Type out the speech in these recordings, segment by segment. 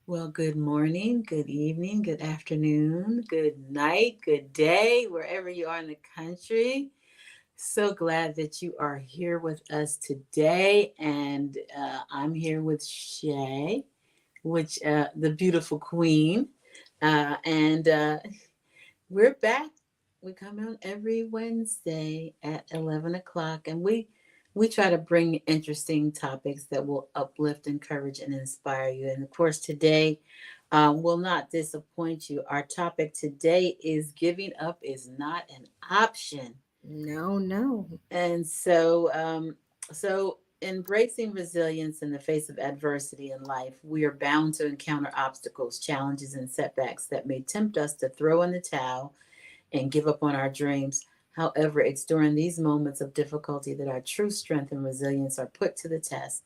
Well, good morning, good evening, good afternoon, good night, good day, wherever you are in the country. So glad that you are here with us today. And I'm here with Shay, which the beautiful queen. And we're back. We come on every Wednesday at 11 o'clock, and we try to bring interesting topics that will uplift, encourage, and inspire you. And of course, today will not disappoint you. Our topic today is giving up is not an option. No, no. And so embracing resilience in the face of adversity in life, we are bound to encounter obstacles, challenges, and setbacks that may tempt us to throw in the towel and give up on our dreams. However, it's during these moments of difficulty that our true strength and resilience are put to the test.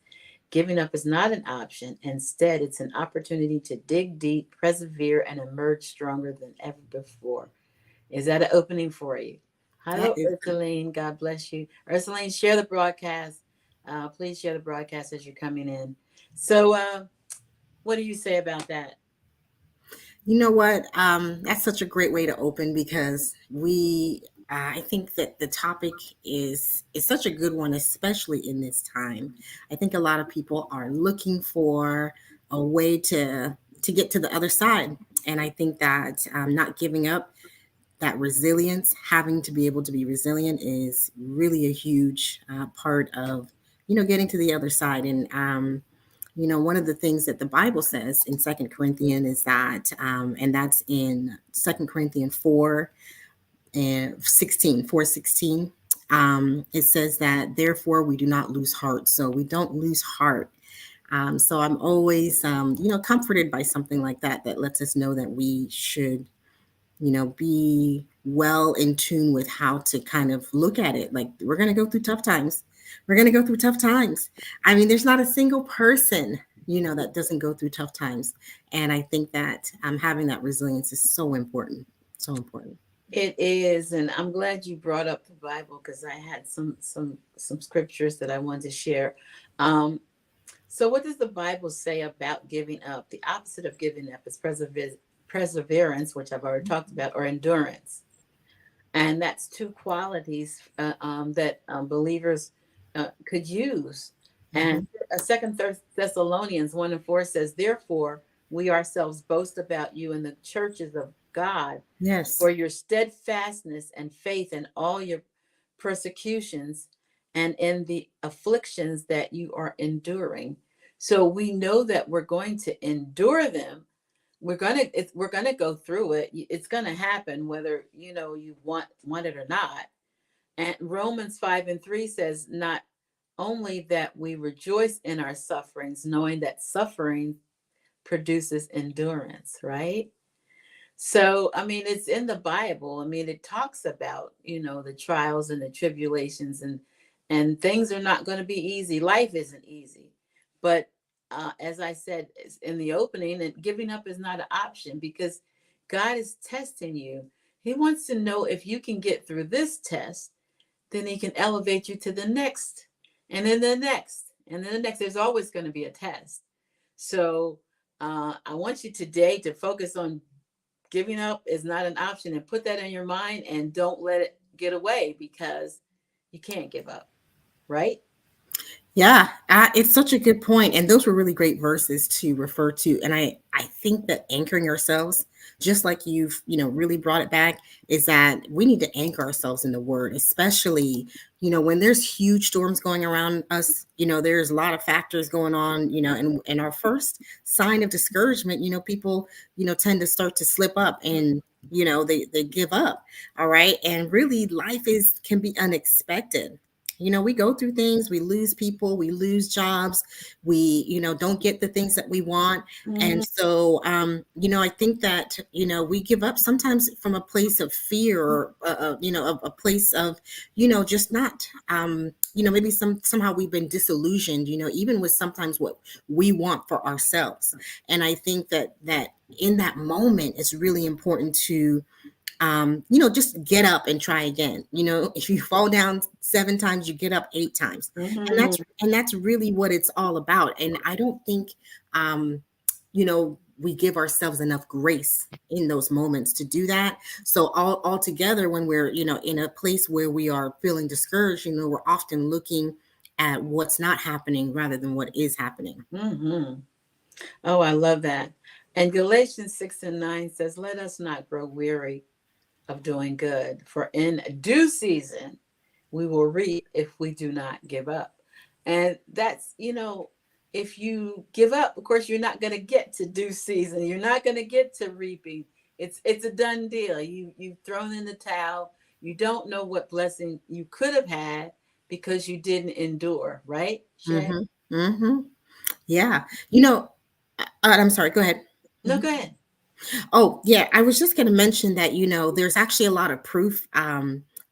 Giving up is not an option. Instead, it's an opportunity to dig deep, persevere, and emerge stronger than ever before. Is that an opening for you? That Hello, is Ursuline. God bless you. Ursuline, share the broadcast. Please share the broadcast as you're coming in. So, what do you say about that? You know what? That's such a great way to open because I think that the topic is such a good one, especially in this time. I think a lot of people are looking for a way to get to the other side, and I think that not giving up, that resilience, having to be able to be resilient, is really a huge part of getting to the other side. And one of the things that the Bible says in Second Corinthians is that, and that's in Second Corinthians 4:16. It says that therefore we do not lose heart. So we don't lose heart. So I'm always, comforted by something like that, that lets us know that we should, be well in tune with how to kind of look at it. Like, we're going to go through tough times. We're going to go through tough times. I mean, there's not a single person, that doesn't go through tough times. And I think that having that resilience is so important. So important. It is, and I'm glad you brought up the Bible because I had some scriptures that I wanted to share. Um, so, what does the Bible say about giving up? The opposite of giving up is perseverance, which I've already talked about, or endurance, and that's two qualities that believers could use. And Hmm. Second Thessalonians 1:4 says, "Therefore, we ourselves boast about you in the churches of God Yes. for your steadfastness and faith in all your persecutions and in the afflictions that you are enduring." So we know that we're going to endure them. We're gonna go through it. It's gonna happen whether you want it or not. And Romans 5:3 says, "Not only that we rejoice in our sufferings, knowing that suffering produces endurance," right? So, I mean, it's in the Bible. I mean, it talks about, the trials and the tribulations, and things are not going to be easy. Life isn't easy. But as I said in the opening, and giving up is not an option because God is testing you. He wants to know if you can get through this test, then he can elevate you to the next, and then the next, and then the next. There's always going to be a test. So, I want you today to focus on giving up is not an option, and put that in your mind and don't let it get away because you can't give up, right? Yeah, it's such a good point, and those were really great verses to refer to. And I think that anchoring ourselves, just like you've really brought it back, is that we need to anchor ourselves in the Word, especially when there's huge storms going around us. There's a lot of factors going on. And our first sign of discouragement, people tend to start to slip up, and they give up. All right, and really, life is can be unexpected. We go through things, we lose people, we lose jobs, we don't get the things that we want. Mhm. And so I think that we give up sometimes from a place of fear, or a place of just not maybe somehow we've been disillusioned, even with sometimes what we want for ourselves. And I think that in that moment, it's really important to just get up and try again. If you fall down 7 times, you get up 8 times. And Mhm. that's really what it's all about. And I don't think, um, we give ourselves enough grace in those moments to do that. So all together, when we're, in a place where we are feeling discouraged, we're often looking at what's not happening rather than what is happening. Hmm. Oh, I love that. And Galatians 6 and 9 says, let us not grow weary of doing good, for in due season we will reap if we do not give up. And that's, if you give up, of course, you're not going to get to due season. You're not going to get to reaping. It's a done deal. You've thrown in the towel. You don't know what blessing you could have had because you didn't endure, right, Shay? Hmm. Hmm. Yeah. I'm sorry, go ahead. No, go ahead. Oh, yeah. I was just going to mention that, there's actually a lot of proof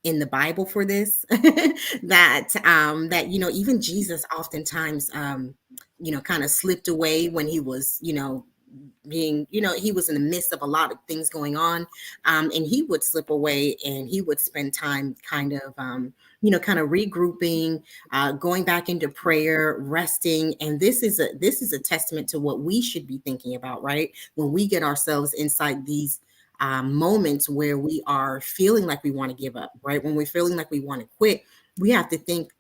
in the Bible for this that, even Jesus oftentimes, kind of slipped away when he was, being, he was in the midst of a lot of things going on. And he would slip away and he would spend time kind of regrouping, going back into prayer, resting. And this is a testament to what we should be thinking about, right? When we get ourselves inside these moments where we are feeling like we want to give up, right? When we're feeling like we want to quit, we have to think,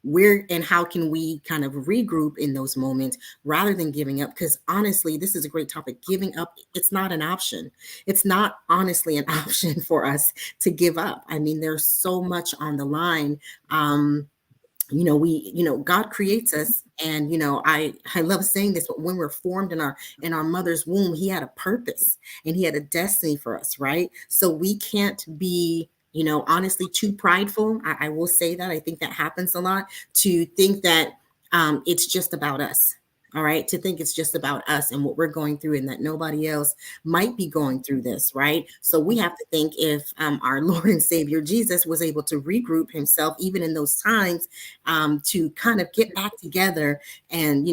where and how can we kind of regroup in those moments rather than giving up? Because honestly, this is a great topic. Giving up, it's not an option. It's not honestly an option for us to give up. I mean, there's so much on the line. God creates us, and I love saying this, but when we're formed in our mother's womb, he had a purpose and he had a destiny for us, right? So we can't be, honestly, too prideful. I will say that I think that happens a lot, to think that it's just about us. All right, to think it's just about us and what we're going through, and that nobody else might be going through this, right? So we have to think, if our Lord and Savior Jesus was able to regroup himself even in those times, to kind of get back together and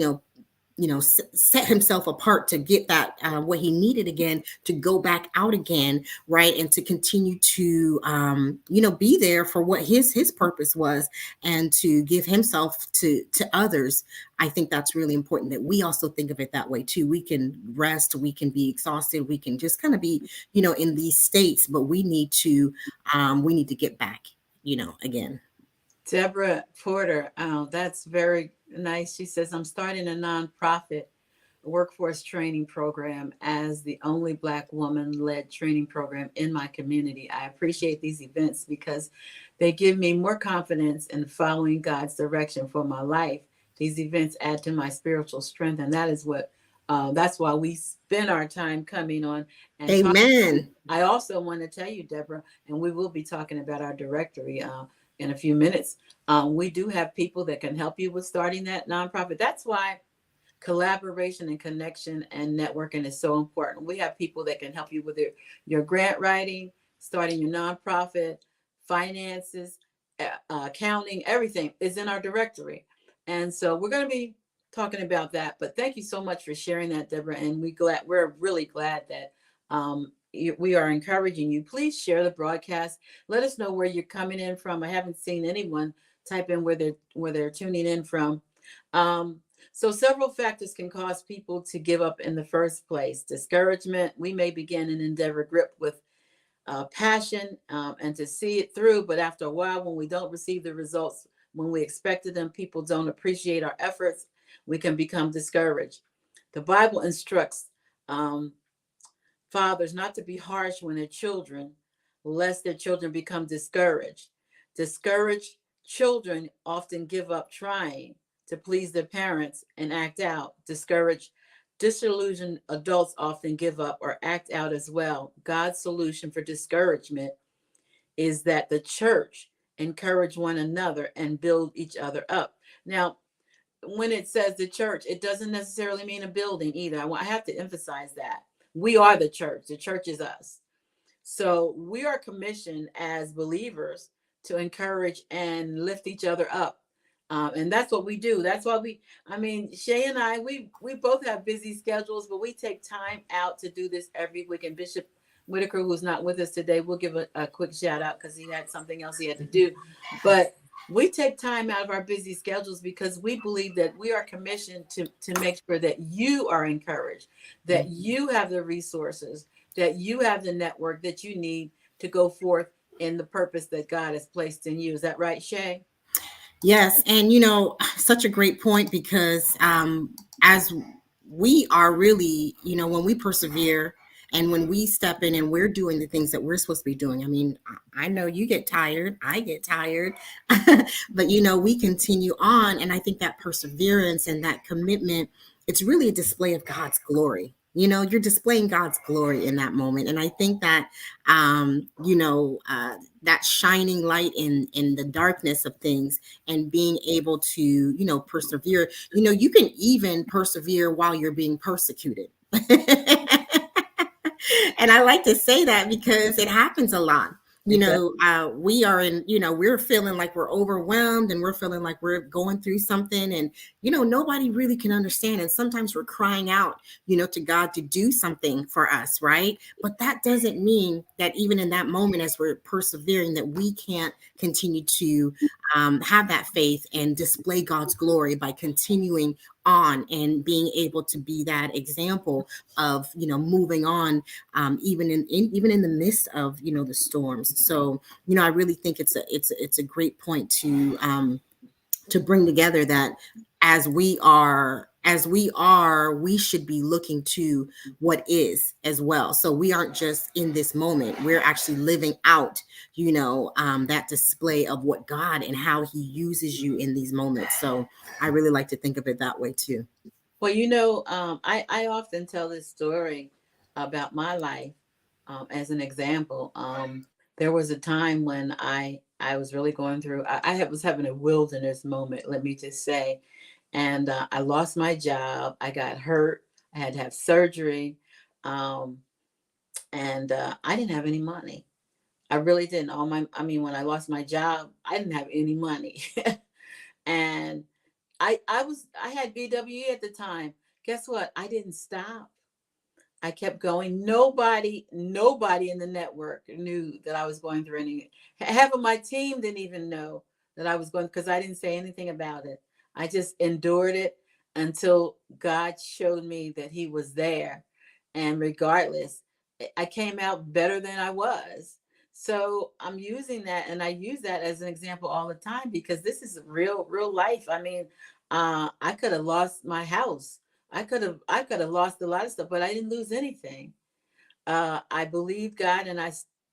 set himself apart to get that what he needed again, to go back out again, right? And to continue to be there for what his purpose was, and to give himself to others. I think that's really important, that we also think of it that way too. We can rest, we can be exhausted, we can just kind of be in these states, but we need to get back again. Deborah Porter, that's very nice. She says, I'm starting a nonprofit workforce training program as the only Black woman led training program in my community. I appreciate these events because they give me more confidence in following God's direction for my life. These events add to my spiritual strength, and that's why we spend our time coming on and talking. Amen. I also want to tell you, Deborah, and we will be talking about our directory in a few minutes. We do have people that can help you with starting that nonprofit. That's why collaboration and connection and networking is so important. We have people that can help you with your grant writing, starting your nonprofit, finances, accounting, everything is in our directory. And so we're going to be talking about that. But thank you so much for sharing that, Deborah. And we're really glad that we are encouraging you. Please share the broadcast. Let us know where you're coming in from. I haven't seen anyone type in where they're tuning in from. Um, so several factors can cause people to give up in the first place. Discouragement. We may begin an endeavor gripped with passion and to see it through, but after a while, when we don't receive the results when we expected them, people don't appreciate our efforts, we can become discouraged. The Bible instructs um, fathers not to be harsh when their children, lest their children become discouraged. Discouraged children often give up trying to please their parents and act out. Discouraged, disillusioned adults often give up or act out as well. God's solution for discouragement is that the church encourage one another and build each other up. Now, when it says the church, it doesn't necessarily mean a building either. I have to emphasize that. We are the church. The church is us. So we are commissioned as believers to encourage and lift each other up. And that's what we do. That's why Shay and I, we both have busy schedules, but we take time out to do this every week. And Bishop Whitaker, who's not with us today, we'll give a quick shout out because he had something else he had to do. But We take time out of our busy schedules because we believe that we are commissioned to make sure that you are encouraged, that you have the resources, that you have the network that you need to go forth in the purpose that God has placed in you. Is that right, Shay? Yes, and such a great point because as we are really, when we persevere and when we step in and we're doing the things that we're supposed to be doing. I mean, I know you get tired, I get tired, but we continue on, and I think that perseverance and that commitment, it's really a display of God's glory. You're displaying God's glory in that moment, and I think that that shining light in the darkness of things and being able to persevere. You can even persevere while you're being persecuted. And I like to say that because it happens a lot. It does. We are in, we're feeling like we're overwhelmed and we're feeling like we're going through something, and nobody really can understand, and sometimes we're crying out to God to do something for us, right? But that doesn't mean that even in that moment, as we're persevering, that we can't continue to have that faith and display God's glory by continuing on and being able to be that example of moving on, even in the midst of the storms. So I really think it's a great point to bring together, that we should be looking to what is as well. So we aren't just in this moment, we're actually living out that display of what God and how he uses you in these moments. So I really like to think of it that way too. Well, I often tell this story about my life as an example. There was a time when I was really going through. Was having a wilderness moment. Let me just say, and I lost my job. I got hurt. I had to have surgery, um, and I didn't have any money. I really didn't. I mean, when I lost my job, I didn't have any money, and I had BWE at the time. Guess what? I didn't stop. I kept going. Nobody in the network knew that I was going through any. Half of my team didn't even know that I was going, because I didn't say anything about it. I just endured it until God showed me that He was there. And regardless, I came out better than I was. So I'm using that, and I use that as an example all the time because this is real life. I mean, I could have lost my house. I could have lost a lot of stuff, but I didn't lose anything. I believed God, and I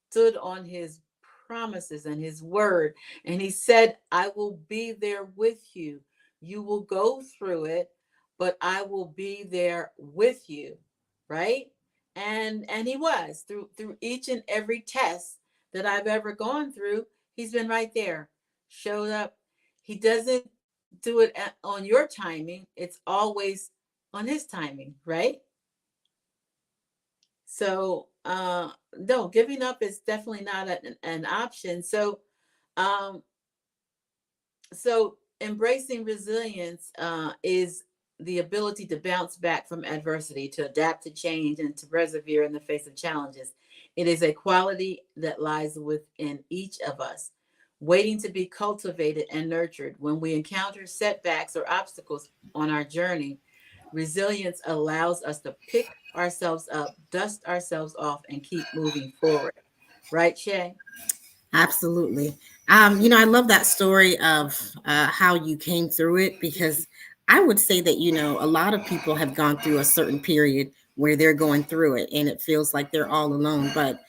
stood on His promises and His word. And He said, I will be there with you. You will go through it, but I will be there with you. Right. And He was through each and every test that I've ever gone through. He's been right there, showed up. He doesn't do it on your timing. It's always on His timing, right? So, no, giving up is definitely not an option. Um, so embracing resilience is the ability to bounce back from adversity, to adapt to change, and to persevere in the face of challenges. It is a quality that lies within each of us, waiting to be cultivated and nurtured. When we encounter setbacks or obstacles on our journey, resilience allows us to pick ourselves up, dust ourselves off, and keep moving forward. Right, Shay? Absolutely. I love that story of how you came through it, because I would say that, a lot of people have gone through a certain period where they're going through it and it feels like they're all alone. But,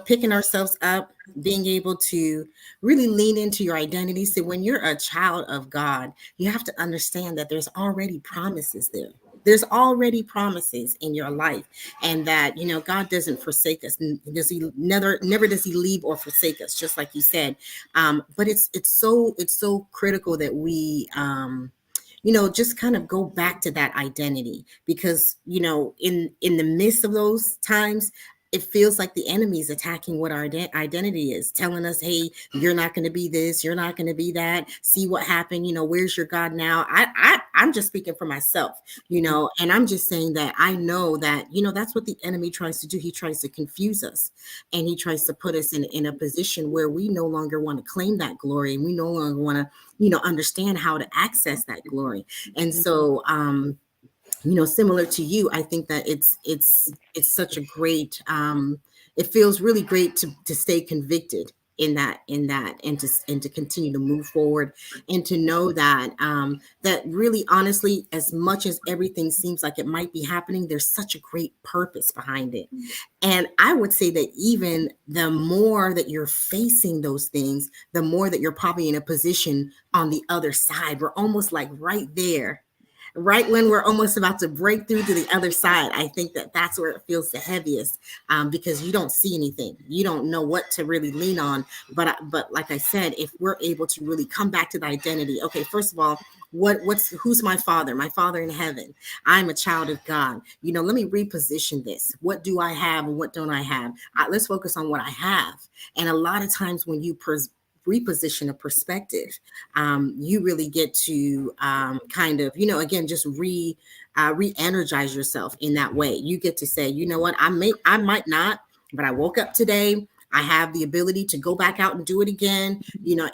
picking ourselves up, being able to really lean into your identity. So when you're a child of God, you have to understand that there's already promises there. There's already promises in your life, and that God doesn't forsake us. Does He never does He leave or forsake us, just like you said. But it's so critical that we just kind of go back to that identity, because in the midst of those times, it feels like the enemy is attacking what our identity is, telling us, hey, you're not going to be this, you're not going to be that, see what happened, where's your God now? I'm just speaking for myself, and I'm just saying that I know that, that's what the enemy tries to do. He tries to confuse us, and he tries to put us in a position where we no longer want to claim that glory, and we no longer want to, understand how to access that glory. And so similar to you, I think that it's such a great, it feels really great to stay convicted in that and to continue to move forward, and to know that that really honestly, as much as everything seems like it might be happening, there's such a great purpose behind it. And I would say that even the more that you're facing those things, the more that you're probably in a position on the other side. We're almost like right there, right when we're almost about to break through to the other side. I think that that's where it feels the heaviest, because you don't see anything, you don't know what to really lean on. But like I said, if we're able to really come back to the identity, okay, first of all, who's my father? My father in heaven. I'm a child of God. Let me reposition this. What do I have and what don't I have? Let's focus on what I have. And a lot of times when you reposition a perspective, you really get to kind of, again, just re-energize yourself in that way. You get to say, you know what, I might not, but I woke up today. I have the ability to go back out and do it again,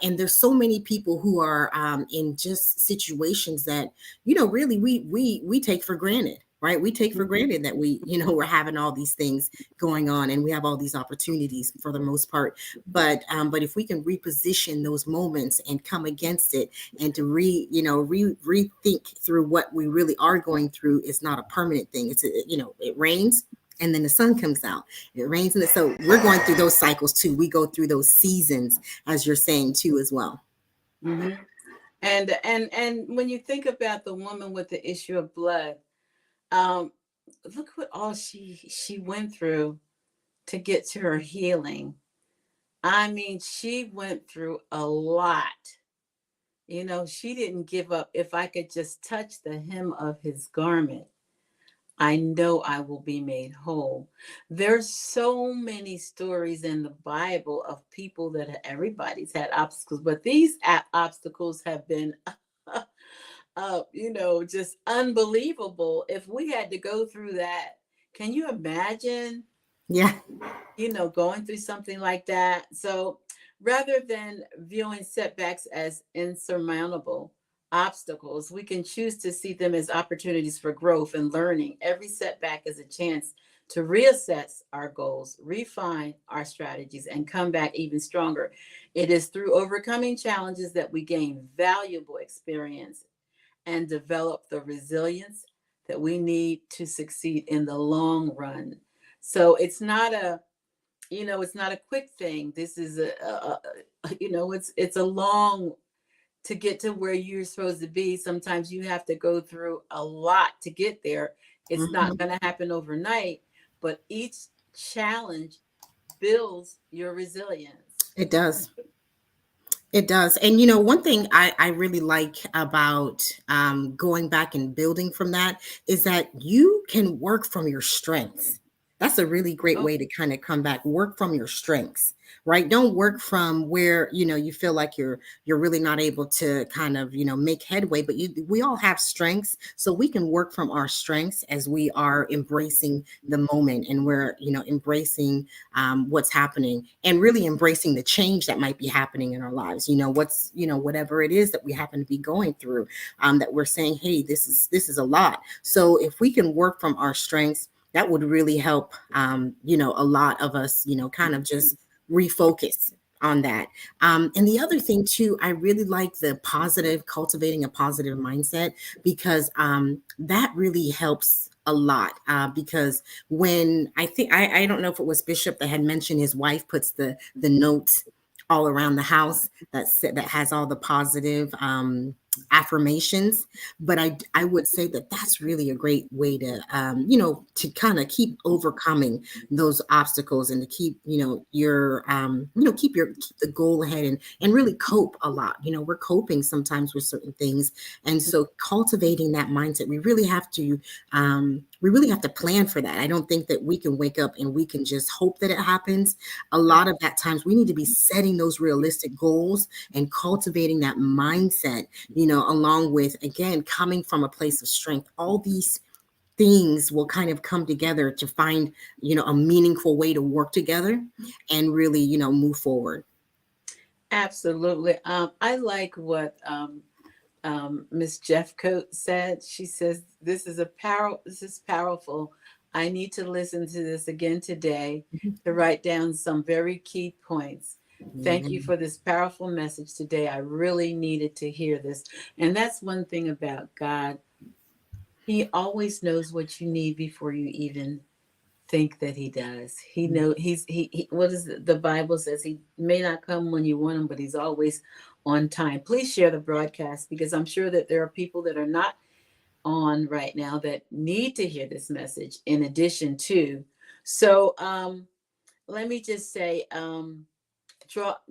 and there's so many people who are in just situations that, really we take for granted, right? We take for granted that we're having all these things going on, and we have all these opportunities for the most part. But if we can reposition those moments and come against it, and to rethink through what we really are going through, is not a permanent thing. It rains and then the sun comes out. It rains, and so we're going through those cycles too. We go through those seasons, as you're saying too, as well. Hmm. And when you think about the woman with the issue of blood, um, look what all she went through to get to her healing. I mean, she went through a lot. She didn't give up. If I could just touch the hem of his garment, I know I will be made whole. There's so many stories in the Bible of people that everybody's had obstacles, but these obstacles have been, just unbelievable. If we had to go through that, can you imagine? Yeah. Going through something like that. So rather than viewing setbacks as insurmountable obstacles, we can choose to see them as opportunities for growth and learning. Every setback is a chance to reassess our goals, refine our strategies, and come back even stronger. It is through overcoming challenges that we gain valuable experience and develop the resilience that we need to succeed in the long run. So it's not a quick thing. This is it's a long, to get to where you're supposed to be. Sometimes you have to go through a lot to get there. It's not Mhm. going to happen overnight, but each challenge builds your resilience. It does. It does. And one thing I really like about going back and building from that is that you can work from your strengths. That's a really great Oh, way to kind of come back, work from your strengths, right? Don't work from where, you feel like you're really not able to kind of, make headway, but we all have strengths. So we can work from our strengths as we are embracing the moment, and we're, embracing what's happening, and really embracing the change that might be happening in our lives. Whatever it is that we happen to be going through, that we're saying, hey, this is a lot. So if we can work from our strengths, that would really help, a lot of us, kind of just refocus on that. And the other thing too, I really like the positive, cultivating a positive mindset, because that really helps a lot. Because when I don't know if it was Bishop that had mentioned his wife puts the notes all around the house that has all the positive affirmations. But I would say that that's really a great way to to kind of keep overcoming those obstacles, and to keep your keep the goal ahead, and really cope a lot. We're coping sometimes with certain things, and so cultivating that mindset, we really have to we really have to plan for that. I don't think that we can wake up and we can just hope that it happens. A Right. lot of that times we need to be setting those realistic goals and cultivating that mindset, along with, again, coming from a place of strength. All these things will kind of come together to find, a meaningful way to work together and really, move forward. Absolutely. I like what Miss Jeffcoat said. She says, This is powerful. I need to listen to this again today to write down some very key points. Thank you Amen. for this powerful message today. I really needed to hear this. And that's one thing about God. He always knows what you need before you even think that he does. He know he what is the Bible says, he may not come when you want him, but he's always on time. Please share the broadcast, because I'm sure that there are people that are not on right now that need to hear this message in addition to. So let me just say,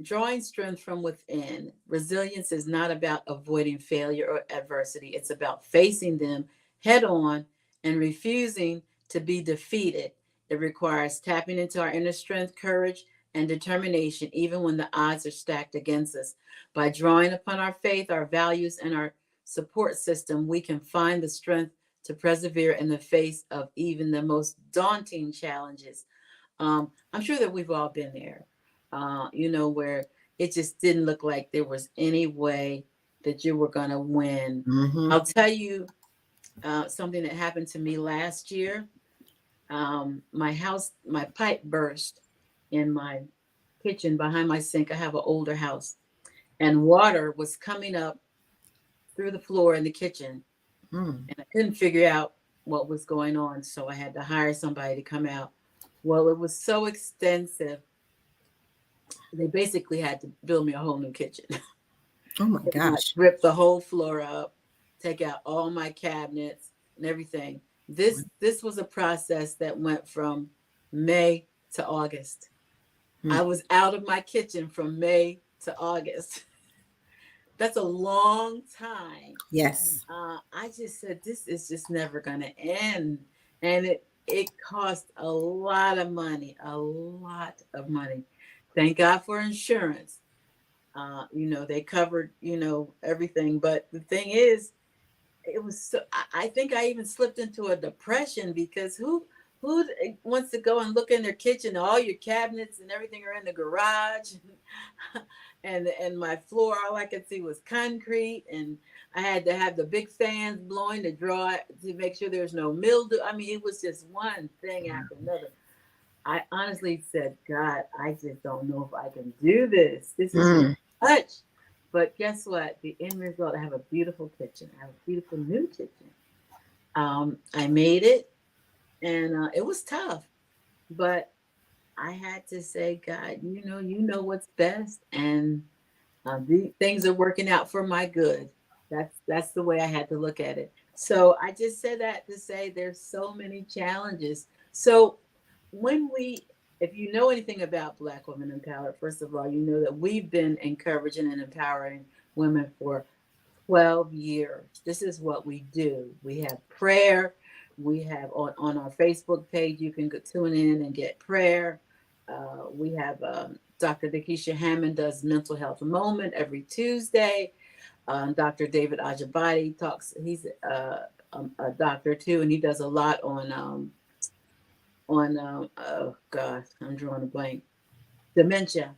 drawing strength from within. Resilience is not about avoiding failure or adversity. It's about facing them head on and refusing to be defeated. It requires tapping into our inner strength, courage, and determination, even when the odds are stacked against us. By drawing upon our faith, our values, and our support system, we can find the strength to persevere in the face of even the most daunting challenges. I'm sure that we've all been there, where it just didn't look like there was any way that you were going to win. Hmm. I'll tell you something that happened to me last year. My pipe burst in my kitchen behind my sink. I have an older house, and water was coming up through the floor in the kitchen, Mm. and I couldn't figure out what was going on. So I had to hire somebody to come out. Well, it was so extensive. They basically had to build me a whole new kitchen. Oh my Pretty much gosh. rip the whole floor up, take out all my cabinets and everything. This was a process that went from May to August. I Mm. was out of my kitchen from May to August. That's a long time. Yes. I just said this is just never going to end, and it cost a lot of money, a lot of money. Thank God for insurance. They covered, everything. But the thing is, it was so, I think I even slipped into a depression, because who wants to go and look in their kitchen? All your cabinets and everything are in the garage, and my floor, all I could see was concrete, and I had to have the big fans blowing to draw it to make sure there's no mildew. I mean, it was just one thing after another. I honestly said, God, I just don't know if I can do this. This is Mm. much. But guess what? The end result, I have a beautiful kitchen. I have a beautiful new kitchen. I made it, and it was tough, but I had to say, God, you know what's best, and the things are working out for my good. That's the way I had to look at it. So I just said that to say there's so many challenges. So when we, if you know anything about Black Women Empowered, first of all, you know that we've been encouraging and empowering women for 12 years. This is what we do. We have prayer. We have on our Facebook page, you can go tune in and get prayer. We have Dr. Dakisha Hammond does Mental Health Moment every Tuesday. Dr. David Ajabadi talks, he's a doctor too, and he does a lot oh gosh, I'm drawing a blank, dementia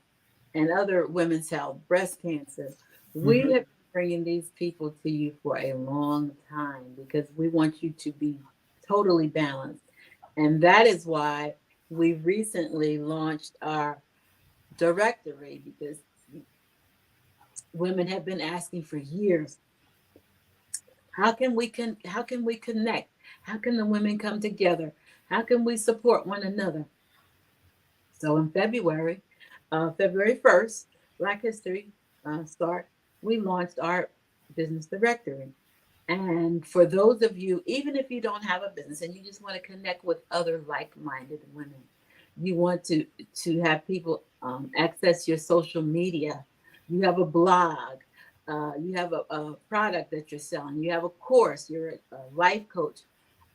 and other women's health, breast cancer. We Hmm. have been bringing these people to you for a long time, because we want you to be totally balanced. And that is why we recently launched our directory, because women have been asking for years, how can we connect? How can the women come together? How can we support one another? So in February, February 1st, Black History start, we launched our business directory. And for those of you, even if you don't have a business and you just want to connect with other like-minded women, you want to have people access your social media. You have a blog, you have a product that you're selling, you have a course, you're a life coach.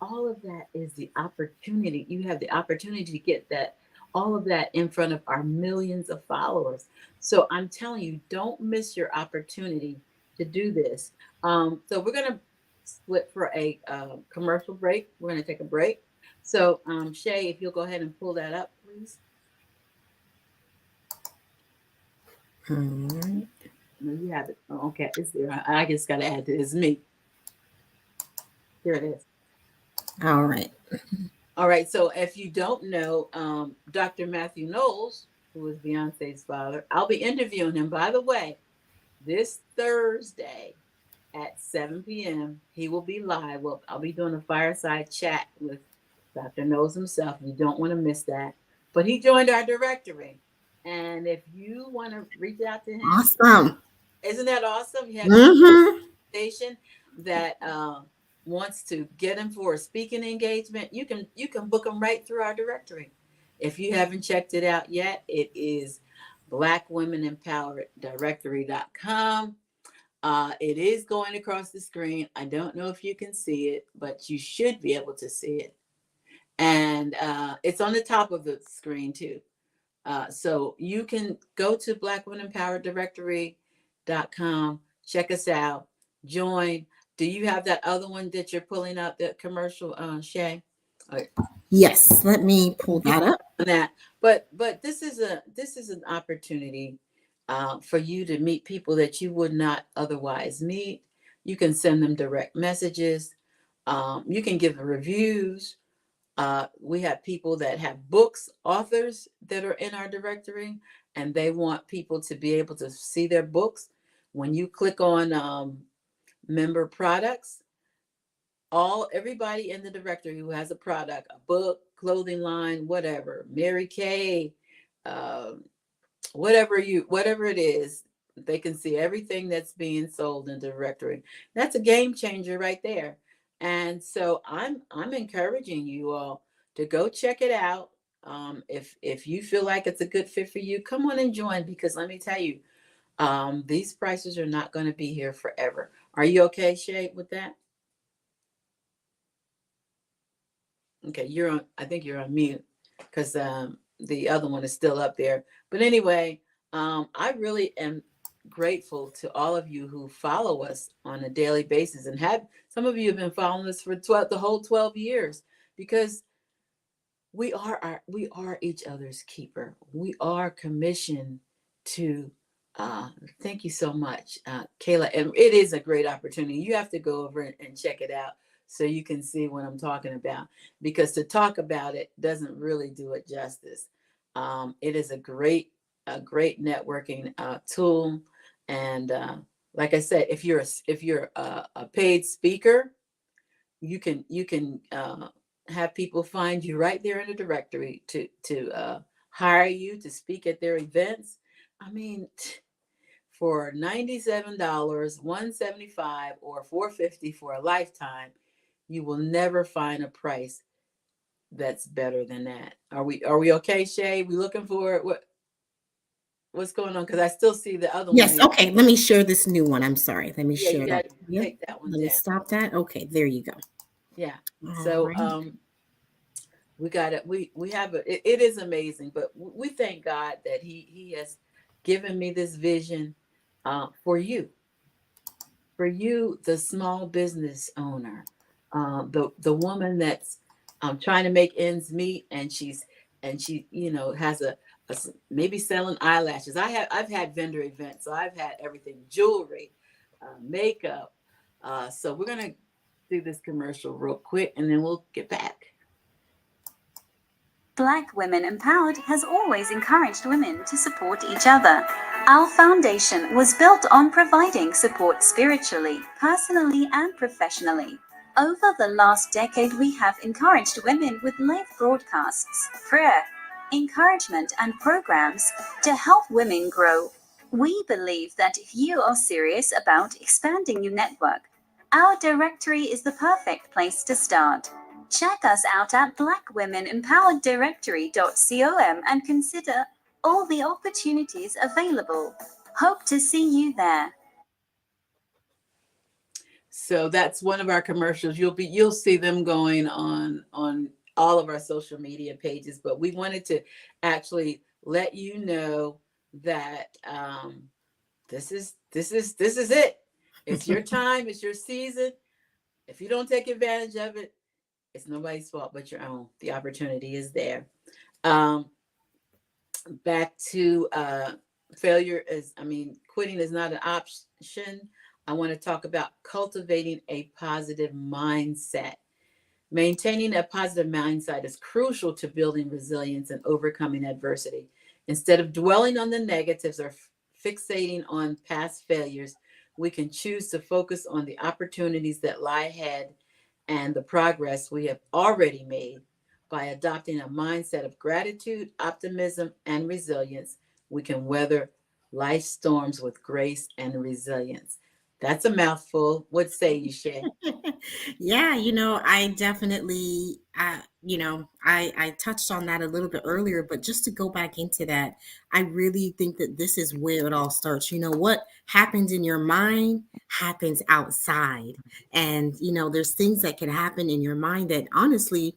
all of that is the opportunity. You have the opportunity to get that, all of that in front of our millions of followers. So I'm telling you, don't miss your opportunity to do this. So we're going to split for a commercial break. We're going to take a break. So Shay, if you'll go ahead and pull that up, please. Hmm. No, you have it. Oh, okay, it's there. I just got to add to it. It's me. Here it is. All right. All right. So if you don't know, Dr. Matthew Knowles, who is Beyonce's father, I'll be interviewing him, by the way, this Thursday at 7 p.m. He will be live. Well, I'll be doing a fireside chat with Dr. Knowles himself. You don't want to miss that. But he joined our directory. And if you want to reach out to him, Awesome. isn't that awesome? You have an Mm-hmm. organization that wants to get him for a speaking engagement. You can book him right through our directory. If you haven't checked it out yet, it is blackwomenempowereddirectory.com. It is going across the screen. I don't know if you can see it, but you should be able to see it. And it's on the top of the screen too. So you can go to blackwomenempowereddirectory.com, check us out, join. Do you have that other one that you're pulling up, that commercial, Shay? All right. Yes. Let me pull You that up. that, but this is an opportunity for you to meet people that you would not otherwise meet. You can send them direct messages. You can give reviews. We have people that have books, authors that are in our directory, and they want people to be able to see their books. When you click on member products, everybody in the directory who has a product, a book, clothing line, whatever, Mary Kay, um, whatever it is, they can see everything that's being sold in the directory. That's a game changer right there. And so I'm encouraging you all to go check it out. If you feel like it's a good fit for you, come on and join, because let me tell you, these prices are not going to be here forever. Are you okay, Shay, with that? Okay, you're on. I think you're on mute, because the other one is still up there. But anyway, I really am grateful to all of you who follow us on a daily basis, and have some of you have been following us for the whole 12 years, because we are each other's keeper. We are commissioned to uh thank you so much, Kayla. And it is a great opportunity. You have to go over and check it out so you can see what I'm talking about, because to talk about it doesn't really do it justice. It is a great networking tool. And like I said, if you're a paid speaker, you can have people find you right there in the directory to hire you to speak at their events. I mean, for $97, 175 or 450 for a lifetime, you will never find a price that's better than that. Are we okay, Shay? We looking for what's going on? Because I still see the other one Yes. there. Okay. Let me share this new one. I'm sorry. Let me Yeah, you share got that. to Yep. take that one Let me down. stop that. Okay. There you go. Yeah. All So right. we got it. We have it is amazing, but we thank God that he has given me this vision for you, the small business owner, the woman that's trying to make ends meet, and she has maybe selling eyelashes. I've had vendor events, so I've had everything, jewelry, makeup. So we're gonna do this commercial real quick, and then we'll get back. Black Women Empowered has always encouraged women to support each other. Our foundation was built on providing support spiritually, personally, and professionally. Over the last decade, we have encouraged women with live broadcasts, prayer, encouragement, and programs to help women grow. We believe that if you are serious about expanding your network, our directory is the perfect place to start. Check us out at blackwomenempowereddirectory.com and consider all the opportunities available. Hope to see you there. So that's one of our commercials. You'll see them going on all of our social media pages. But we wanted to actually let you know that this is it. It's your time. It's your season. If you don't take advantage of it, it's nobody's fault but your own. The opportunity is there. Um, Back to failure is, I mean, quitting is not an option. I want to talk about cultivating a positive mindset. Maintaining a positive mindset is crucial to building resilience and overcoming adversity. Instead of dwelling on the negatives or fixating on past failures, we can choose to focus on the opportunities that lie ahead and the progress we have already made. By adopting a mindset of gratitude, optimism, and resilience, we can weather life storms with grace and resilience. That's a mouthful. What say you, Shay? Yeah, I definitely, I touched on that a little bit earlier, but just to go back into that, I really think that this is where it all starts. What happens in your mind happens outside. And, there's things that can happen in your mind that honestly,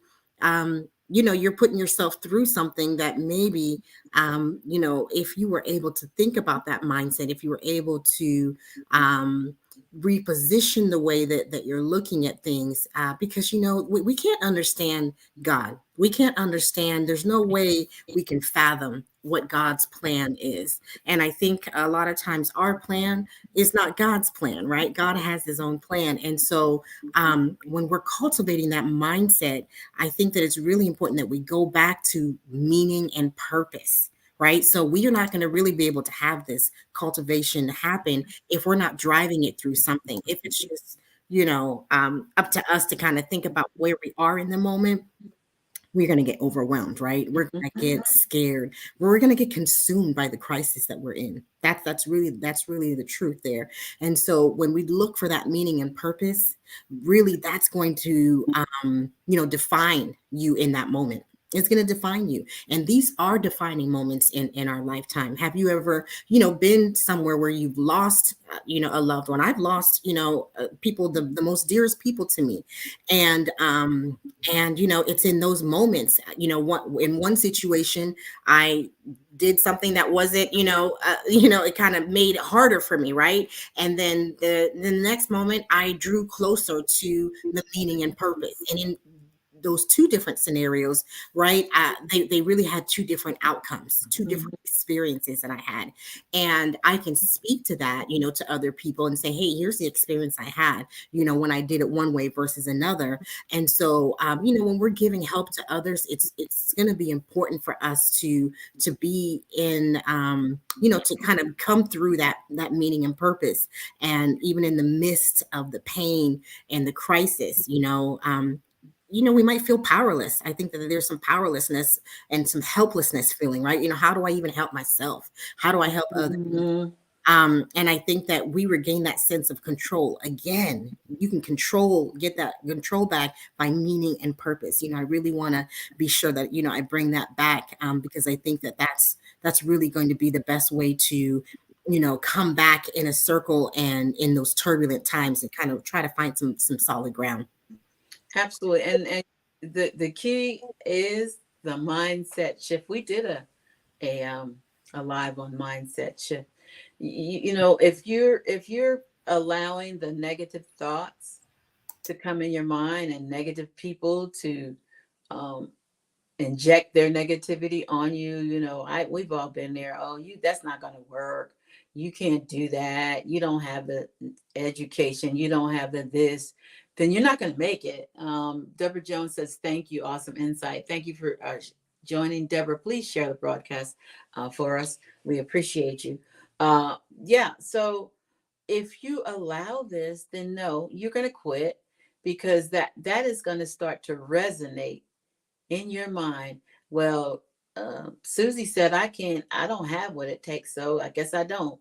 you're putting yourself through something that maybe, if you were able to think about that mindset, if you were able to, reposition the way that you're looking at things, because we can't understand God. We can't understand, there's no way we can fathom what God's plan is. And I think a lot of times our plan is not God's plan, right? God has his own plan. And so when we're cultivating that mindset, I think that it's really important that we go back to meaning and purpose. Right. So we are not going to really be able to have this cultivation happen if we're not driving it through something. If it's just, up to us to kind of think about where we are in the moment, we're going to get overwhelmed, right? We're going to get scared. We're going to get consumed by the crisis that we're in. That's really the truth there. And so when we look for that meaning and purpose, really that's going to, define you in that moment. It's going to define you. And these are defining moments in our lifetime. Have you ever, been somewhere where you've lost, a loved one? I've lost, people, the most dearest people to me. And it's in those moments, what in one situation I did something that wasn't, it kind of made it harder for me, right? And then the next moment I drew closer to the meaning and purpose. And in those two different scenarios, right? They really had two different outcomes, two different experiences that I had. And I can speak to that, to other people and say, hey, here's the experience I had, when I did it one way versus another. And so, when we're giving help to others, it's going to be important for us to be in, to kind of come through that meaning and purpose. And even in the midst of the pain and the crisis, we might feel powerless. I think that there's some powerlessness and some helplessness feeling, right? How do I even help myself? How do I help others? Mhm. And I think that we regain that sense of control. Again, you can get that control back by meaning and purpose. I really want to be sure that, I bring that back, because I think that that's really going to be the best way to, come back in a circle and in those turbulent times and kind of try to find some solid ground. Absolutely. And the key is the mindset shift. We did a live on mindset shift. If you're allowing the negative thoughts to come in your mind and negative people to um, inject their negativity on you, we've all been there. Oh, that's not going to work. You can't do that. You don't have the education. You don't have the this. Then you're not going to make it. Deborah Jones says, "Thank you, awesome insight. Thank you for joining, Deborah. Please share the broadcast for us. We appreciate you." Yeah. So if you allow this, then no, you're going to quit because that is going to start to resonate in your mind. Well, Susie said, I don't have what it takes, so I guess I don't.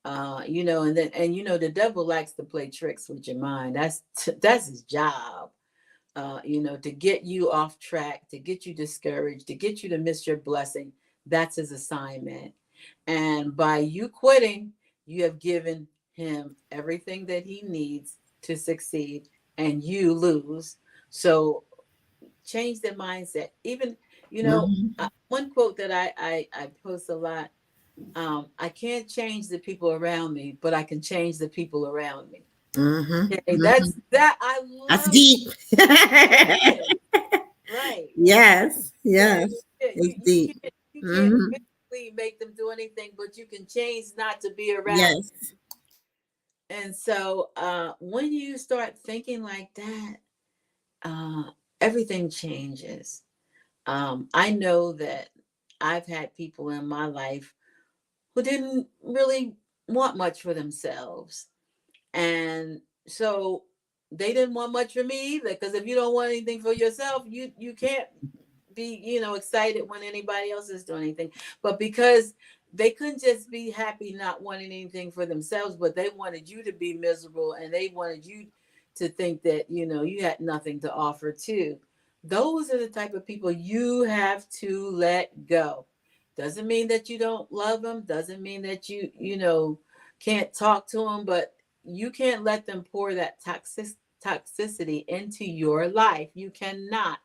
And the devil likes to play tricks with your mind. That's his job. To get you off track, to get you discouraged, to get you to miss your blessing. That's his assignment. And by you quitting, you have given him everything that he needs to succeed and you lose. So change their mindset. Even, Mhm. one quote that I post a lot, I can't change the people around me, but I can change the people around me. Mhm. Okay, Mhm. I That's love deep. that. It is. Right. Yes. Right. Yes. You It's deep. you can't Mhm. physically make them do anything, but you can change not to be around. Yes. And so when you start thinking like that, uh, everything changes. I know that I've had people in my life who didn't really want much for themselves. And so they didn't want much for me either. Because if you don't want anything for yourself, you can't be, excited when anybody else is doing anything. But because they couldn't just be happy not wanting anything for themselves, but they wanted you to be miserable and they wanted you to think that, you had nothing to offer too. Those are the type of people you have to let go. Doesn't mean that you don't love them, doesn't mean that you can't talk to them, but you can't let them pour that toxicity into your life. You cannot,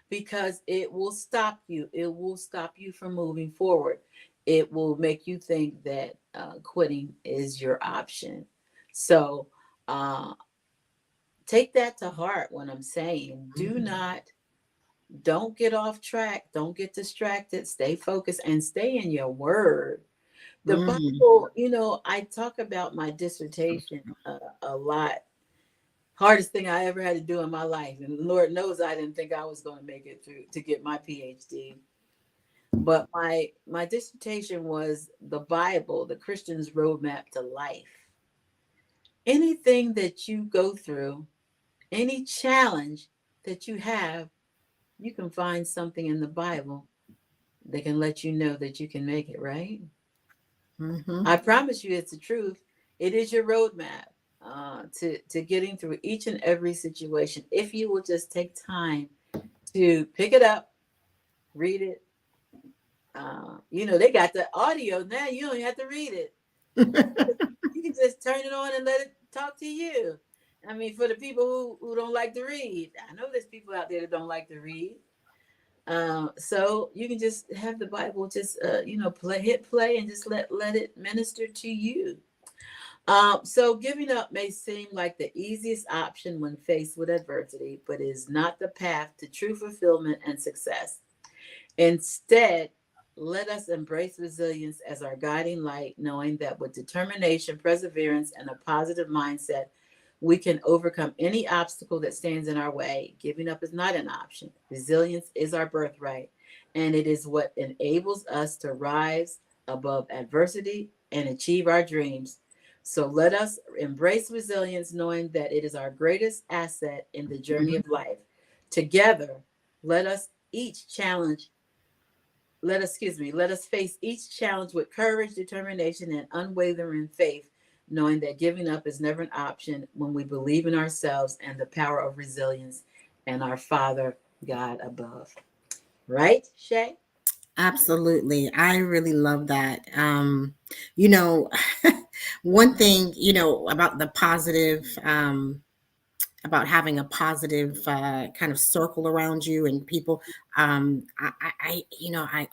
because it will stop you. It will stop you from moving forward. It will make you think that quitting is your option. So uh, take that to heart when I'm saying do Mhm. not, don't get off track, don't get distracted, stay focused and stay in your word. The Mhm. Bible, I talk about my dissertation a lot. Hardest thing I ever had to do in my life. And Lord knows I didn't think I was going to make it through to get my PhD. But my dissertation was the Bible, the Christian's roadmap to life. Anything that you go through, any challenge that you have, you can find something in the Bible that can let you know that you can make it, right? Mhm. I promise you it's the truth. It is your roadmap to getting through each and every situation. If you will just take time to pick it up, read it. They got the audio now. You don't have to read it. You can just turn it on and let it talk to you. I mean, for the people who don't like to read, I know there's people out there that don't like to read. So you can just have the Bible, just hit play and just let it minister to you. So giving up may seem like the easiest option when faced with adversity, but it is not the path to true fulfillment and success. Instead, let us embrace resilience as our guiding light, knowing that with determination, perseverance, and a positive mindset, we can overcome any obstacle that stands in our way. Giving up is not an option. Resilience is our birthright, and it is what enables us to rise above adversity and achieve our dreams. So let us embrace resilience, knowing that it is our greatest asset in the journey of life. Together, let us each challenge let us face each challenge with courage, determination, and unwavering faith, knowing that giving up is never an option when we believe in ourselves and the power of resilience and our Father God above. Right, Shay? Absolutely. I really love that. You know, one thing, about the positive, about having a positive kind of circle around you and people. I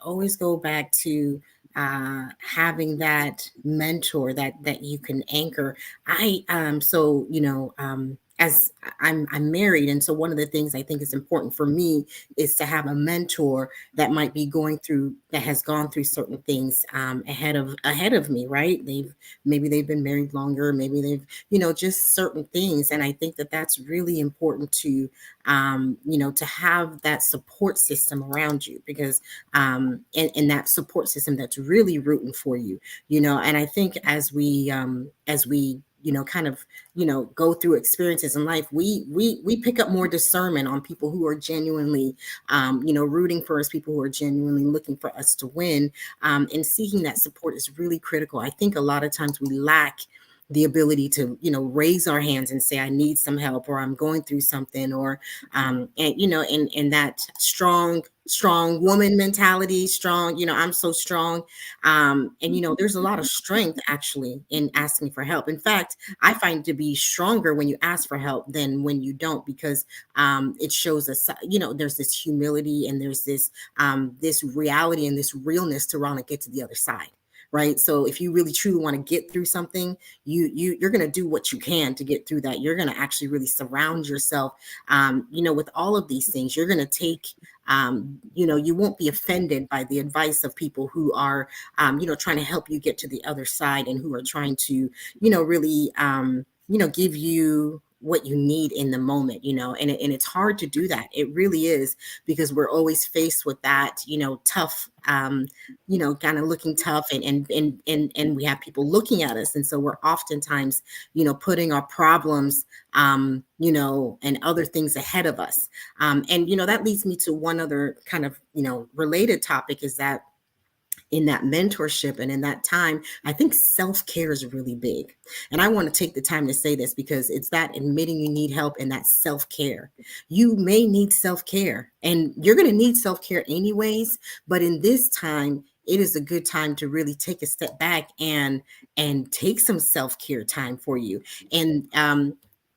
always go back to having that mentor that you can anchor. As I'm married, and so one of the things I think is important for me is to have a mentor that might be that has gone through certain things ahead of me, right? Maybe they've been married longer, maybe they've just certain things. And I think that that's really important to have that support system around you, because and that support system that's really rooting for you, and I think as we kind of go through experiences in life, we pick up more discernment on people who are genuinely rooting for us, people who are genuinely looking for us to win, and seeking that support is really critical. I think a lot of times we lack the ability to raise our hands and say I need some help, or I'm going through something, or and that strong woman mentality, strong, I'm so strong. And there's a lot of strength actually in asking for help. In fact, I find to be stronger when you ask for help than when you don't, because it shows us, there's this humility, and there's this reality and this realness to want to get to the other side. Right. So if you really truly want to get through something, you're going to do what you can to get through that. You're going to actually really surround yourself, with all of these things. You're going to take, you won't be offended by the advice of people who are, trying to help you get to the other side, and who are trying to, really, give you what you need in the moment, and it's hard to do that. It really is, because we're always faced with that, tough, kind of looking tough, and we have people looking at us. And so we're oftentimes, putting our problems, and other things ahead of us. And, that leads me to one other kind of, related topic, is that in that mentorship and in that time, I think self-care is really big. And I want to take the time to say this, because it's that admitting you need help, and that self-care. You may need self-care, and you're going to need self-care anyways. But in this time, it is a good time to really take a step back and take some self-care time for you. And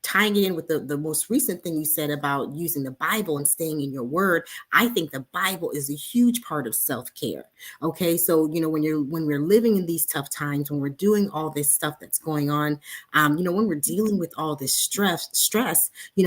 tying it in with the most recent thing you said about using the Bible and staying in your word, I think the Bible is a huge part of self-care. Okay, so when we're living in these tough times, when we're doing all this stuff that's going on, when we're dealing with all this stress,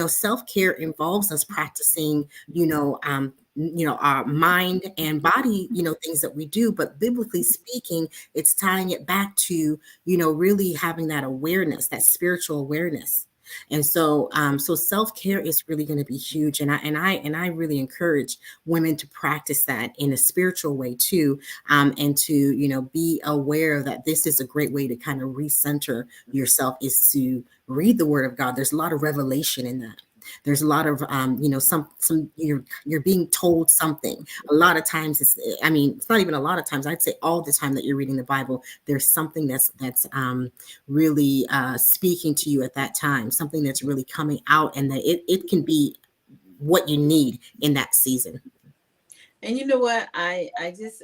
self-care involves us practicing, our mind and body, things that we do. But biblically speaking, it's tying it back to, really having that awareness, that spiritual awareness. And so self-care is really going to be huge. And I really encourage women to practice that in a spiritual way too. And to, be aware that this is a great way to kind of recenter yourself, is to read the word of God. There's a lot of revelation in that. There's a lot of, some you're being told something. A lot of times it's not even a lot of times. I'd say all the time that you're reading the Bible, there's something that's really speaking to you at that time, something that's really coming out, and that it can be what you need in that season. And you know what? I just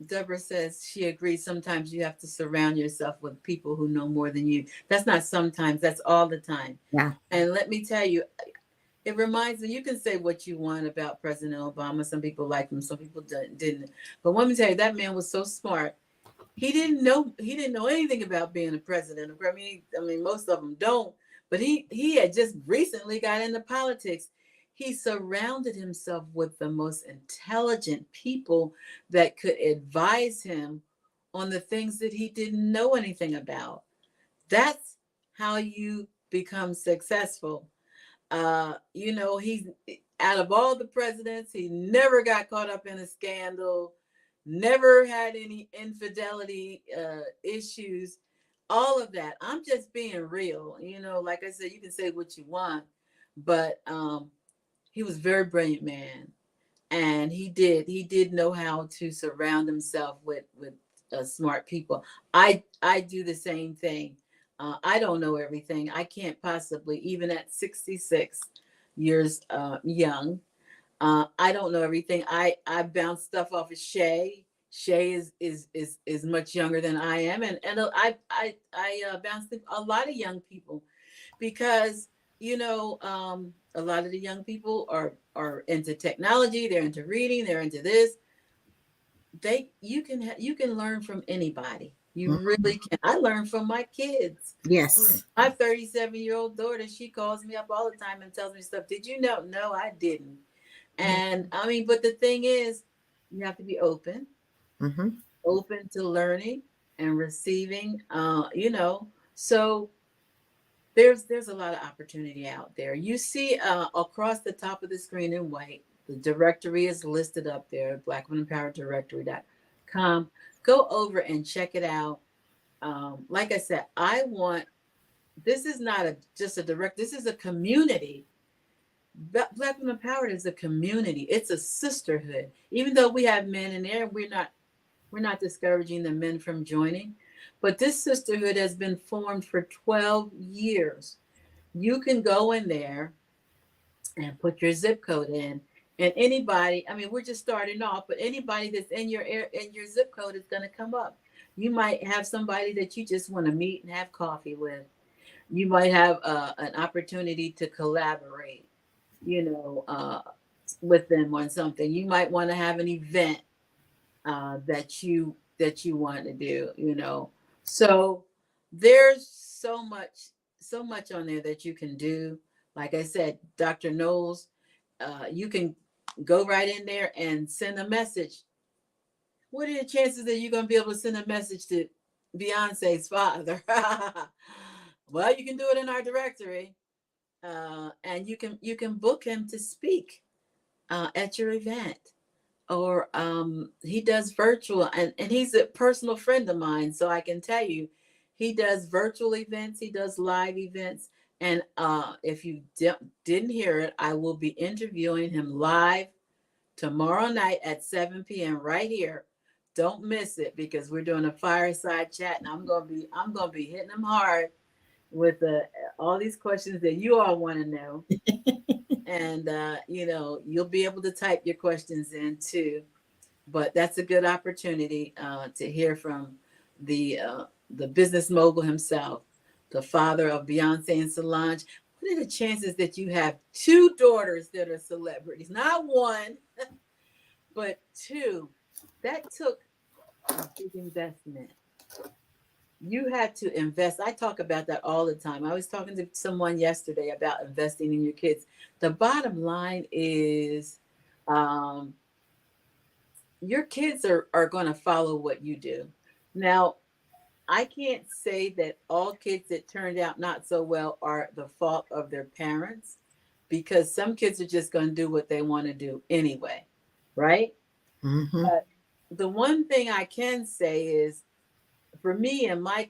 Deborah says she agrees. Sometimes you have to surround yourself with people who know more than you. That's not sometimes, that's all the time. Yeah. And let me tell you, it reminds me, you can say what you want about President Obama. Some people liked him, some people didn't. But let me tell you, that man was so smart. He didn't know anything about being a president. I mean, most of them don't. But he had just recently got into politics. He surrounded himself with the most intelligent people that could advise him on the things that he didn't know anything about. That's how you become successful. He's out of all the presidents, he never got caught up in a scandal, never had any infidelity issues, all of that. I'm just being real. Like I said, you can say what you want, but he was a very brilliant man, and he did know how to surround himself with smart people. I do the same thing. I don't know everything. I can't possibly, even at 66 years young, I don't know everything. I bounce stuff off of Shay. Shay is much younger than I am, and I bounce a lot of young people, because a lot of the young people are into technology. They're into reading. They're into this. You can learn from anybody. You really can. I learn from my kids. Yes. My 37-year-old daughter, she calls me up all the time and tells me stuff. Did you know? No, I didn't. And I mean, but the thing is, you have to be Mm-hmm. open to learning and receiving. So there's a lot of opportunity out there. You see across the top of the screen in white, the directory is listed up there, blackwomenempowereddirectory.com. Go over and check it out. Like I said, this is not just a direct, this is a community. Black Women Empowered is a community. It's a sisterhood. Even though we have men in there, we're not discouraging the men from joining. But this sisterhood has been formed for 12 years. You can go in there and put your zip code in, And anybody, I mean, we're just starting off, but anybody that's in your in your zip code is going to come up. You might have somebody that you just want to meet and have coffee with. You might have an opportunity to collaborate, you know, with them on something. You might want to have an event that you want to do, you know. So there's so much on there that you can do. Like I said, Dr. Knowles, you can go right in there and send a message. What are the chances that you're going to be able to send a message to Beyonce's father? Well, you can do it in our directory, and you can book him to speak at your event. Or he does virtual, and he's a personal friend of mine, so I can tell you he does virtual events, he does live events. And if you didn't hear it, I will be interviewing him live tomorrow night at 7 p.m. right here. Don't miss it, because we're doing a fireside chat, and I'm gonna be hitting him hard with all these questions that you all want to know. And you know, you'll be able to type your questions in too. But that's a good opportunity to hear from the business mogul himself, the father of Beyonce and Solange. What are the chances that you have two daughters that are celebrities? Not one, but two. That took a big investment. You had to invest. I talk about that all the time. I was talking to someone yesterday about investing in your kids. The bottom line is, um, your kids are going to follow what you do. Now, I can't say that all kids that turned out not so well are the fault of their parents, because some kids are just going to do what they want to do anyway, right? Hmm. But the one thing I can say is, for me and my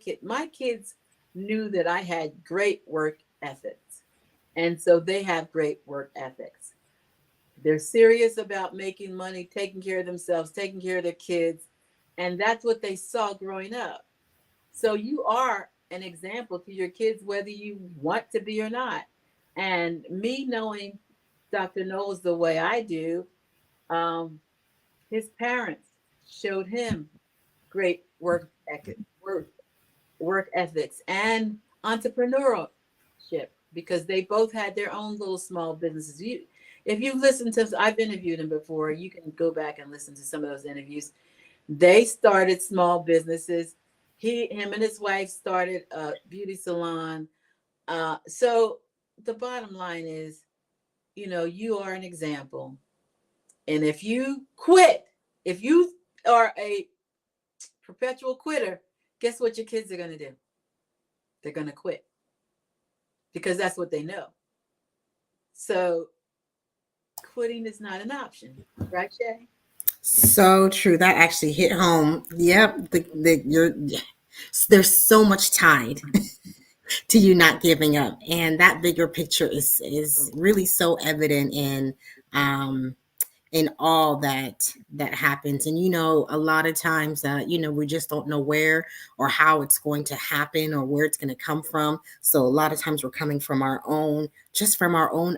kids knew that I had great work ethics. And so they have great work ethics. They're serious about making money, taking care of themselves, taking care of their kids. And that's what they saw growing up. So you are an example to your kids, whether you want to be or not. And me knowing Dr. Knowles the way I do, um, his parents showed him great work ethics and entrepreneurship, because they both had their own little small businesses. If you listen to, I've interviewed them before, you can go back and listen to some of those interviews. They started small businesses. Him and his wife started a beauty salon. So the bottom line is, you know, you are an example. And if you quit, if you are a perpetual quitter, guess what your kids are going to do? They're going to quit, because that's what they know. So quitting is not an option, right, Shay? So true. That actually hit home. Yep. There's so much tied to you not giving up, and that bigger picture is really so evident um in all that happens. And a lot of times we just don't know where or how it's going to happen or where it's going to come from. So a lot of times we're coming from our own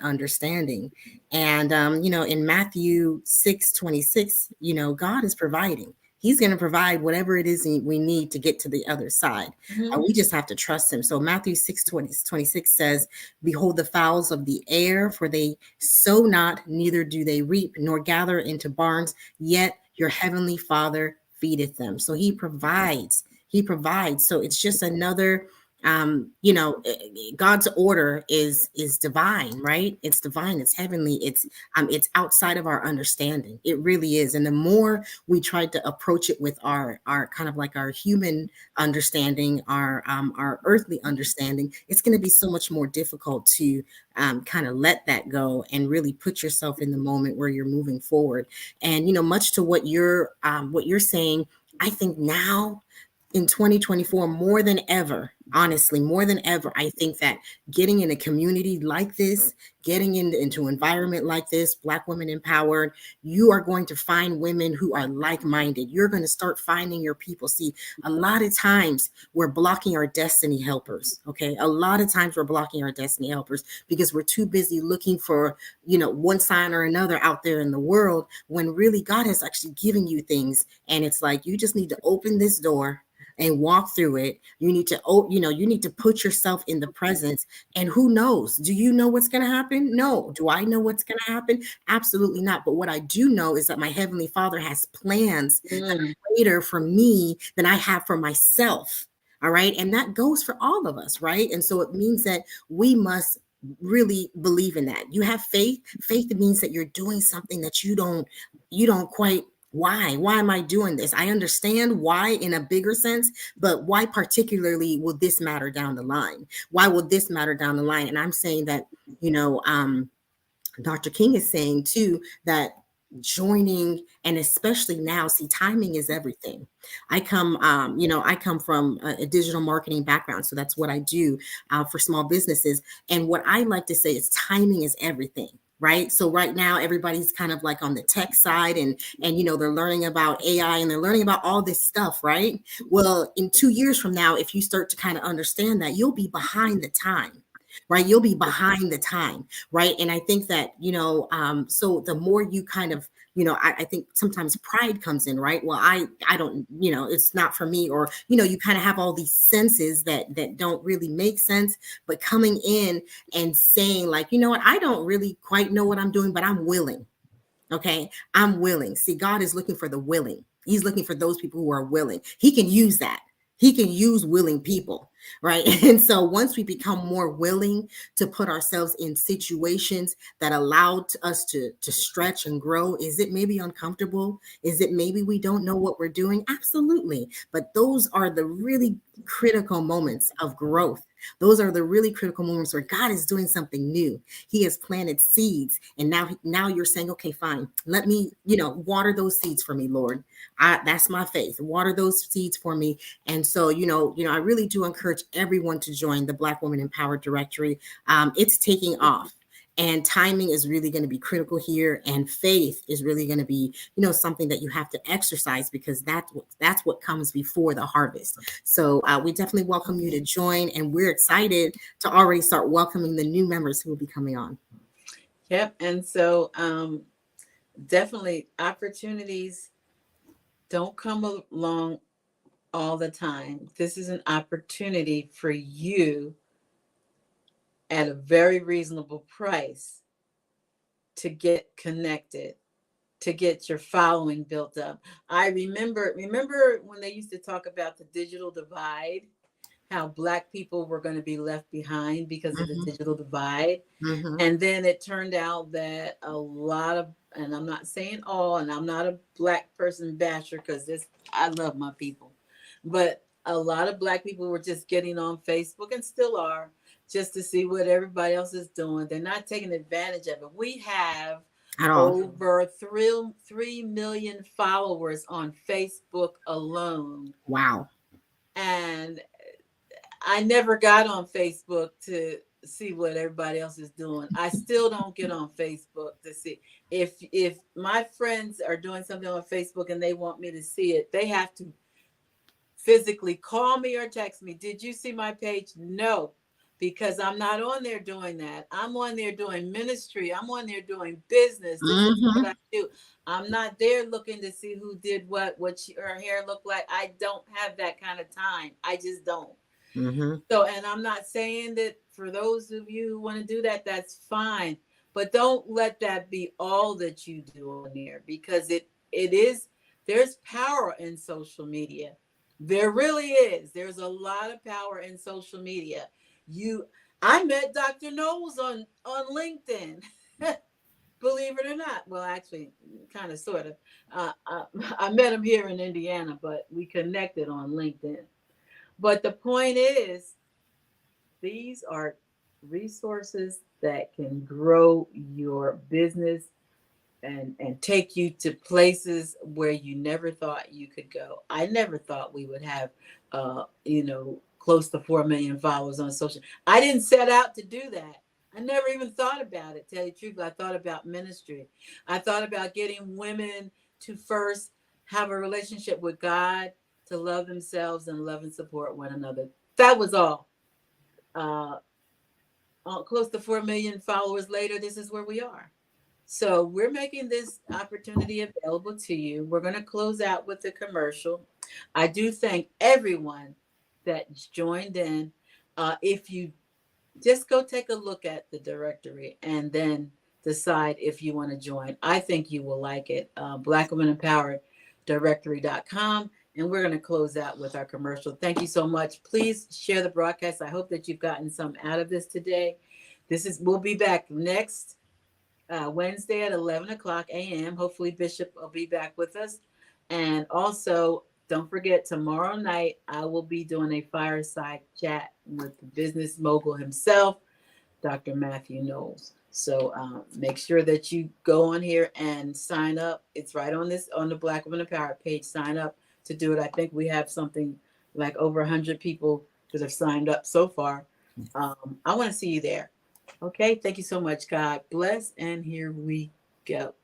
understanding. And in Matthew 6:26, God is providing. He's going to provide whatever it is we need to get to the other side. Mm-hmm. We just have to trust him. So Matthew 6:26 says, behold the fowls of the air, for they sow not, neither do they reap, nor gather into barns, yet your heavenly Father feedeth them. So he provides. He provides. So it's just another God's order is divine, right? It's divine, it's heavenly, it's outside of our understanding. It really is. And the more we try to approach it with our kind of like our human understanding, our earthly understanding, it's going to be so much more difficult to kind of let that go and really put yourself in the moment where you're moving forward. And much to what you're saying, I think now in 2024 more than ever, Honestly, more than ever, I think that getting in a community like this, getting into an environment like this, Black women empowered, you are going to find women who are like-minded. You're going to start finding your people. See, a lot of times we're blocking our destiny helpers. Okay. A lot of times we're blocking our destiny helpers because we're too busy looking for, one sign or another out there in the world, when really God has actually given you things. And it's like, you just need to open this door and walk through it. You need to, you need to put yourself in the presence. And who knows? Do you know what's going to happen? No. Do I know what's going to happen? Absolutely not. But what I do know is that my Heavenly Father has plans that Mm. are greater for me than I have for myself. All right. And that goes for all of us. Right. And so it means that we must really believe in that. You have faith. Faith means that you're doing something that you don't quite, why am I doing this? I understand why in a bigger sense, but why particularly will this matter down the line? Why will this matter down the line? And I'm saying that, you know, Dr. King is saying too that joining, and especially now, see, timing is everything. I come from a digital marketing background, so that's what I do for small businesses. And what I like to say is timing is everything. Right. So right now, everybody's kind of like on the tech side, and they're learning about AI and they're learning about all this stuff. Right. Well, in 2 years from now, if you start to kind of understand that, you'll be behind the time. Right. You'll be behind the time. Right. And I think that, so the more you kind of, I think sometimes pride comes in, right? Well, I don't, it's not for me, or, you kind of have all these senses that don't really make sense, but coming in and saying like, you know what, I don't really quite know what I'm doing, but I'm willing. Okay. I'm willing. See, God is looking for the willing. He's looking for those people who are willing. He can use that. He can use willing people, right? And so once we become more willing to put ourselves in situations that allow us to stretch and grow, is it maybe uncomfortable? Is it maybe we don't know what we're doing? Absolutely. But those are the really critical moments of growth. Those are the really critical moments where God is doing something new. He has planted seeds, and now you're saying, okay, fine, let me, water those seeds for me, Lord. That's my faith. Water those seeds for me. And so, I really do encourage everyone to join the Black Woman Empowered Directory. It's taking off. And timing is really going to be critical here, and faith is really going to be, something that you have to exercise, because that's what comes before the harvest. So we definitely welcome you to join, and we're excited to already start welcoming the new members who will be coming on. Yep. And so definitely opportunities don't come along all the time. This is an opportunity for you at a very reasonable price to get connected, to get your following built up. I remember when they used to talk about the digital divide, how Black people were going to be left behind because of the Mm-hmm. digital divide. Mm-hmm. And then it turned out that a lot of, and I'm not saying all, and I'm not a Black person basher, because this, I love my people, but a lot of Black people were just getting on Facebook, and still are, just to see what everybody else is doing. They're not taking advantage of it. We have At all. over 3 million followers on Facebook alone. Wow. And I never got on Facebook to see what everybody else is doing. I still don't get on Facebook to see if my friends are doing something on Facebook and they want me to see it. They have to physically call me or text me. Did you see my page? No, because I'm not on there doing that. I'm on there doing ministry. I'm on there doing business. This is what Mm-hmm. I do. I'm not there looking to see who did what her hair looked like. I don't have that kind of time. I just don't. Mm-hmm. So, and I'm not saying that for those of you who want to do that, that's fine. But don't let that be all that you do on there, because it is, there's power in social media. There really is. There's a lot of power in social media. You I met Dr. Knowles on LinkedIn. Believe it or not. Well, actually, kind of, sort of. I met him here in Indiana, but we connected on LinkedIn. But the point is, these are resources that can grow your business and take you to places where you never thought you could go. I never thought we would have, close to 4 million followers on social. I didn't set out to do that. I never even thought about it, tell you the truth. I thought about ministry. I thought about getting women to first have a relationship with God, to love themselves and love and support one another. That was all. Uh, Close to 4 million followers later, this is where we are. So we're making this opportunity available to you. We're going to close out with a commercial. I do thank everyone that joined in. If you just go take a look at the directory and then decide if you want to join, I think you will like it. Black Women Empowered Directory.com. And we're going to close out with our commercial. Thank you so much. Please share the broadcast. I hope that you've gotten some out of this today. We'll be back next Wednesday at 11 o'clock a.m. Hopefully Bishop will be back with us. And also, don't forget, tomorrow night, I will be doing a fireside chat with the business mogul himself, Dr. Matthew Knowles. So make sure that you go on here and sign up. It's right on the Black Women Empowered page. Sign up to do it. I think we have something like over 100 people that have signed up so far. I want to see you there. Okay, thank you so much. God bless. And here we go.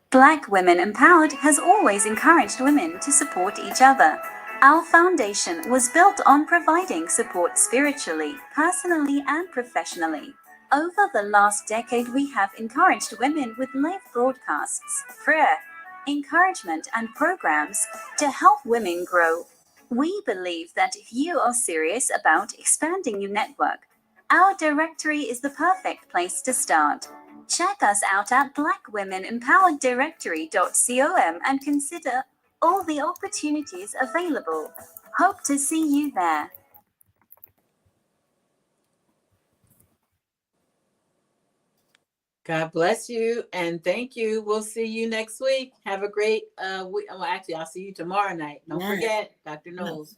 Black Women Empowered has always encouraged women to support each other. Our foundation was built on providing support spiritually, personally, and professionally. Over the last decade, we have encouraged women with live broadcasts, prayer, encouragement, and programs to help women grow. We believe that if you are serious about expanding your network, our directory is the perfect place to start. Check us out at blackwomenempowereddirectory.com and consider all the opportunities available. Hope to see you there. God bless you and thank you. We'll see you next week. Have a great week. Well, actually, I'll see you tomorrow night. Don't Yes. forget, Dr. Knowles.